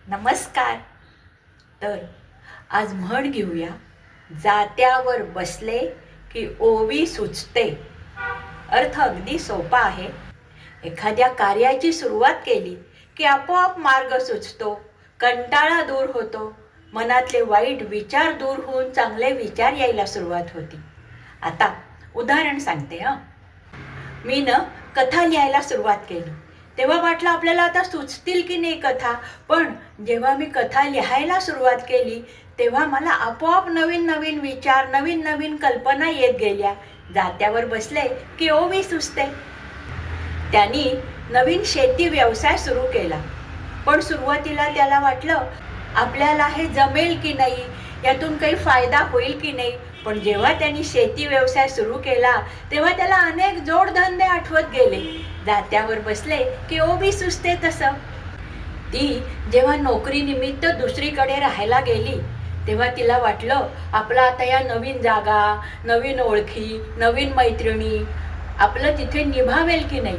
नमस्कार. तर आज म्हण घेऊया, जात्यावर बसले की ओवी सुचते. अर्थ अगदी सोपा आहे. एखाद्या कार्याची सुरुवात केली की आपोआप मार्ग सुचतो, कंटाळा दूर होतो, मनातले वाईट विचार दूर होऊन चांगले विचार यायला सुरुवात होती. आता उदाहरण सांगते. मी कथा लिहायला सुरुवात केली. तेव्हा वाटलं आपल्याला आता सुचतील की नाही कथा. पण जेव्हा मी कथा लिहायला सुरुवात केली तेव्हा मला आपोआप नवीन नवीन विचार, नवीन नवीन कल्पना येत गेल्या. जात्यावर बसले की ओवी सुचते. त्यांनी नवीन शेती व्यवसाय सुरू केला. पण सुरुवातीला त्याला वाटलं आपल्याला हे जमेल की नाही, यातून काही फायदा होईल की नाही. पण जेव्हा त्यांनी शेती व्यवसाय सुरू केला तेव्हा त्याला अनेक जोडधंदे आठवत गेले. जात्यावर बसले की ओवी सुचते तसं. ती जेव्हा नोकरीनिमित्त दुसरीकडे राहायला गेली तेव्हा तिला वाटलं आपलं आता या नवीन जागा, नवीन ओळखी, नवीन मैत्रिणी आपलं तिथे निभावेल की नाही.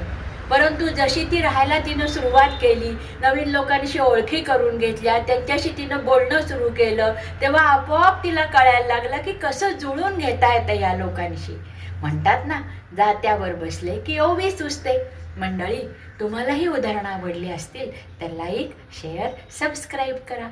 परंतु जशी ती राहायला तिनं सुरुवात केली, नवीन लोकांशी ओळखी करून घेतल्या, त्यांच्याशी तिनं बोलणं सुरू केलं, तेव्हा आपोआप तिला कळायला लागलं की कसं जुळून घेता येतं या लोकांशी. म्हणतात ना, जात्यावर बसले की ओवी सुचते. मंडळी, तुम्हालाही उदाहरणं आवडली असतील तर लाईक, शेअर, सबस्क्राईब करा.